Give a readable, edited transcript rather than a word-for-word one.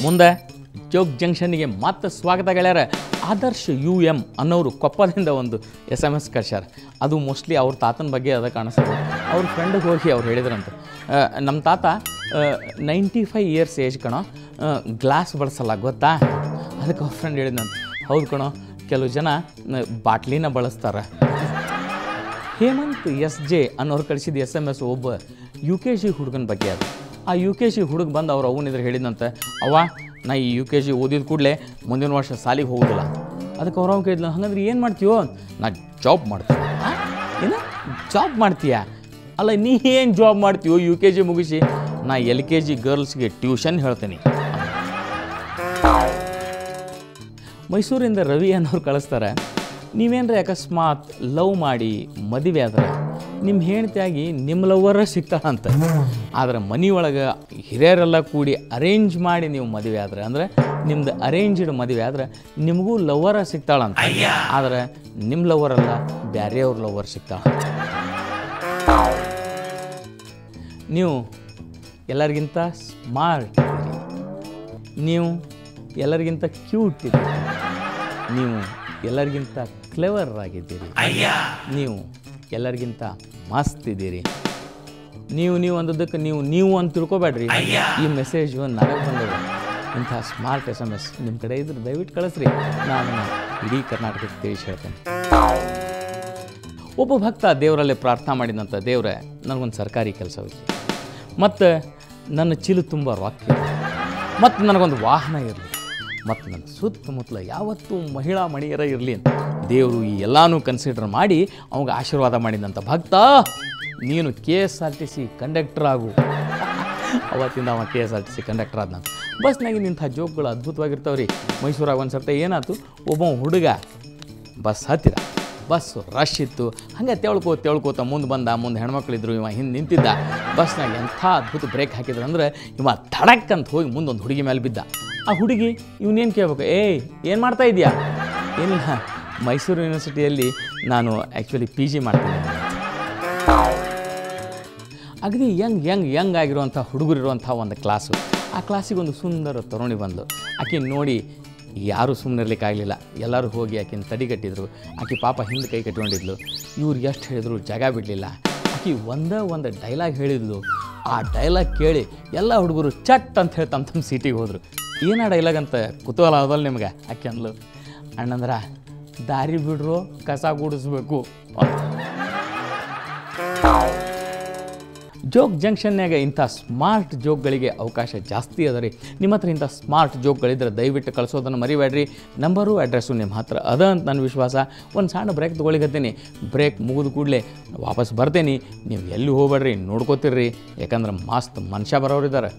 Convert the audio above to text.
ಮುಂದೆ ಜೋಗ್ ಜಂಕ್ಷನ್ಗೆ ಮತ್ತೆ ಸ್ವಾಗತ ಗೆಳೆಯರ. ಆದರ್ಶ್ UM ಅನ್ನೋರು ಕೊಪ್ಪದಿಂದ ಒಂದು SMS ಕಳ್ಸ್ಯಾರ. ಅದು ಮೋಸ್ಟ್ಲಿ ಅವ್ರ ತಾತನ ಬಗ್ಗೆ ಅದ ಕಾಣಿಸ್ತದೆ. ಅವ್ರ ಫ್ರೆಂಡಿಗೆ ಹೋಗಿ ಅವ್ರು ಹೇಳಿದ್ರಂತ, ನಮ್ಮ ತಾತ 95 ಇಯರ್ಸ್ ಏಜ್ ಕಣೋ, ಗ್ಲಾಸ್ ಬಳಸಲ್ಲ ಗೊತ್ತಾ? ಅದಕ್ಕೆ ಅವ್ರ ಫ್ರೆಂಡ್ ಹೇಳಿದಂತ, ಹೌದು ಕಣೋ, ಕೆಲವು ಜನ ಬಾಟ್ಲಿನ ಬಳಸ್ತಾರೆ. ಹೇಮಂತ್ SJ ಅನ್ನೋರು ಕಳಿಸಿದ SMS ಒಬ್ಬ UKG ಹುಡುಗನ ಬಗ್ಗೆ ಅದು. ಆ UKG ಹುಡುಗ ಬಂದು ಅವ್ರು ಅವನಿದ್ರೆ ಹೇಳಿದಂತೆ, ಅವ್ವ ನಾ ಈ UKG ಓದಿದ ಕೂಡಲೇ ಮುಂದಿನ ವರ್ಷ ಸಾಲಿಗೆ ಹೋಗೋದಿಲ್ಲ. ಅದಕ್ಕೆ ಅವ್ರು ಕೇಳಿದ್ಲು, ಹಾಗಂದ್ರೆ ಏನು ಮಾಡ್ತೀವೋ? ನಾ ಜಾಬ್ ಮಾಡ್ತೀನಿ. ಏನು ಜಾಬ್ ಮಾಡ್ತೀಯಾ? ಅಲ್ಲ ನೀ ಏನು ಜಾಬ್ ಮಾಡ್ತೀವೋ UKG ಮುಗಿಸಿ? ನಾ LKG ಗರ್ಲ್ಸ್ಗೆ ಟ್ಯೂಷನ್ ಹೇಳ್ತೀನಿ. ಮೈಸೂರಿಂದ ರವಿ ಅನ್ನೋರು ಕಳಿಸ್ತಾರೆ, ನೀವೇನ್ರ ಅಕಸ್ಮಾತ್ ಲವ್ ಮಾಡಿ ಮದುವೆ ಆದ್ರೆ ನಿಮ್ಮ ಹೆಂಡತಿಯಾಗಿ ನಿಮ್ಮ ಲವ್ವರ ಸಿಗ್ತಾಳಂತ. ಆದ್ರೆ ಮನೆಯೊಳಗೆ ಹಿರಿಯರೆಲ್ಲ ಕೂಡಿ ಅರೇಂಜ್ ಮಾಡಿ ನೀವು ಮದುವೆ ಆದ್ರೆ, ಅಂದರೆ ನಿಮ್ದು ಅರೇಂಜ್ಡ್ ಮದುವೆ ಆದ್ರೆ ನಿಮಗೂ ಲವ್ವರ ಸಿಗ್ತಾಳಂತ. ಆದರೆ ನಿಮ್ಮ ಲವ್ವರಲ್ಲ, ಬೇರೆಯವ್ರ ಲವ್ವರ್ ಸಿಗ್ತಾಳಂತ. ನೀವು ಎಲ್ಲರಿಗಿಂತ ಸ್ಮಾರ್ಟ್ ಇದ್ದೀರಿ, ನೀವು ಎಲ್ಲರಿಗಿಂತ ಕ್ಯೂಟ್ ಇದ್ದೀರಿ, ನೀವು ಎಲ್ಲರಿಗಿಂತ ಕ್ಲೆವರ್ ಆಗಿದ್ದೀರಿ, ನೀವು ಎಲ್ಲರಿಗಿಂತ ಮಸ್ತ್ ಇದ್ದೀರಿ. ನೀವು ಅಂದದ್ದಕ್ಕೆ ನೀವು ಅಂತ ತಿಳ್ಕೊಬೇಡ್ರಿ. ಈ ಮೆಸೇಜ್ ನನಗೆ ಬಂದದ. ಇಂಥ ಸ್ಮಾರ್ಟ್ SMS ನಿಮ್ಮ ಕಡೆ ಇದ್ರೆ ದಯವಿಟ್ಟು ಕಳಿಸ್ರಿ, ನಾನು ಇಡೀ ಕರ್ನಾಟಕಕ್ಕೆ ತಿಳಿಸಿ ಹೇಳ್ತೇನೆ. ಒಬ್ಬ ಭಕ್ತ ದೇವರಲ್ಲೇ ಪ್ರಾರ್ಥನೆ ಮಾಡಿದಂಥ, ದೇವರೇ ನನಗೊಂದು ಸರ್ಕಾರಿ ಕೆಲಸ ಹೋಗಿ, ಮತ್ತು ನನ್ನ ಚೀಲು ತುಂಬ ರೊಕ್ಕ ಇರಲಿ, ಮತ್ತು ನನಗೊಂದು ವಾಹನ ಇರಲಿ, ಮತ್ತು ನನ್ನ ಸುತ್ತಮುತ್ತಲ ಯಾವತ್ತೂ ಮಹಿಳಾ ಮಣಿಯರ ಇರಲಿ ಅಂತ ದೇವರು ಈ ಎಲ್ಲನೂ ಕನ್ಸಿಡರ್ ಮಾಡಿ ಅವಾಗ ಆಶೀರ್ವಾದ ಮಾಡಿದಂಥ ಭಕ್ತ, ನೀನು KSRTC ಕಂಡಕ್ಟರ್ ಆಗು. ಅವತ್ತಿಂದ ಅವ KSRTC ಕಂಡಕ್ಟರ್ ಆದ್ನಂತ. ಬಸ್ನಾಗಿನ ಇಂಥ ಜೋಕ್ಗಳು ಅದ್ಭುತವಾಗಿರ್ತಾವೆ ರೀ. ಮೈಸೂರಾಗ ಒಂದು ಸರ್ತಿ ಏನಾಯ್ತು, ಒಬ್ಬ ಹುಡುಗ ಬಸ್ ಹತ್ತಿರ, ಬಸ್ಸು ರಶ್ ಇತ್ತು. ಹಾಗೆ ತೆಳ್ಕೋತ ಮುಂದೆ ಬಂದ. ಮುಂದೆ ಹೆಣ್ಮಕ್ಳಿದ್ರು, ಇವ ಹಿಂದೆ ನಿಂತಿದ್ದ. ಬಸ್ನಾಗ ಎಂಥ ಅದ್ಭುತ ಬ್ರೇಕ್ ಹಾಕಿದ್ರು ಅಂದರೆ ಇವ ಧಡಕ್ ಅಂತ ಹೋಗಿ ಮುಂದೊಂದು ಹುಡುಗಿ ಮೇಲೆ ಬಿದ್ದ. ಆ ಹುಡುಗಿ ಇವನೇನು ಕೇಳ್ಬೇಕು, ಏನು ಮಾಡ್ತಾ ಇದೆಯಾ? ಏನಿಲ್ಲ, ಮೈಸೂರು ಯೂನಿವರ್ಸಿಟಿಯಲ್ಲಿ ನಾನು ಆ್ಯಕ್ಚುಲಿ PG ಮಾಡ್ತೀನಿ. ಅಗದಿ ಯಂಗ್ ಆಗಿರುವಂಥ ಹುಡುಗರಿರುವಂಥ ಒಂದು ಕ್ಲಾಸು. ಆ ಕ್ಲಾಸಿಗೆ ಒಂದು ಸುಂದರ ತರುಣಿ ಬಂದು ಆಕೆ ನೋಡಿ ಯಾರೂ ಸುಮ್ಮನಿರ್ಲಿಕ್ಕಾಗಲಿಲ್ಲ. ಎಲ್ಲರೂ ಹೋಗಿ ಆಕೆನ ತಡಿಗಟ್ಟಿದ್ರು. ಆಕೆ ಪಾಪ ಹಿಂದೆ ಕೈ ಕಟ್ಕೊಂಡಿದ್ಲು. ಇವ್ರು ಎಷ್ಟು ಹೇಳಿದ್ರು ಜಾಗ ಬಿಡಲಿಲ್ಲ. ಆಕೆ ಒಂದು ಡೈಲಾಗ್ ಹೇಳಿದ್ಲು. ಆ ಡೈಲಾಗ್ ಕೇಳಿ ಎಲ್ಲ ಹುಡುಗರು ಚಟ್ ಅಂತ ಹೇಳಿ ತಮ್ಮ ಸೀಟಿಗೆ ಹೋದರು. ಏನಾ ಡೈಲಾಗ್ ಅಂತ ಕುತೂಹಲ ಆದಲ್ಲ ನಿಮ್ಗೆ? ಆಕೆ ಅಂದ್ಲು, ಅಣ್ಣಂದ್ರ ದಾರಿ ಬಿಡ್ರು, ಕಸ ಗುಡಿಸ್ಬೇಕು. ಜೋಗ್ ಜಂಕ್ಷನ್ಯಾಗ ಇಂಥ ಸ್ಮಾರ್ಟ್ ಜೋಕ್ಗಳಿಗೆ ಅವಕಾಶ ಜಾಸ್ತಿ ಅದ ರೀ. ನಿಮ್ಮ ಹತ್ರ ಇಂಥ ಸ್ಮಾರ್ಟ್ ಜೋಕ್ಗಳಿದ್ರೆ ದಯವಿಟ್ಟು ಕಳಿಸೋದನ್ನು ಮರಿಬೇಡ್ರಿ. ನಂಬರು ಅಡ್ರೆಸ್ಸು ನಿಮ್ಮ ಹತ್ರ ಅದ ಅಂತ ನನ್ನ ವಿಶ್ವಾಸ. ಒಂದು ಸಣ್ಣ ಬ್ರೇಕ್ ತೊಗೊಳಿಕತ್ತೀನಿ. ಬ್ರೇಕ್ ಮುಗಿದ ಕೂಡಲೇ ವಾಪಸ್ ಬರ್ತೇನೆ. ನೀವು ಎಲ್ಲಿ ಹೋಗ್ಬೇಡ್ರಿ, ನೋಡ್ಕೋತಿರ್ರಿ. ಯಾಕಂದ್ರೆ ಮಸ್ತ್ ಮನುಷ್ಯ ಬರೋರಿದ್ದಾರೆ.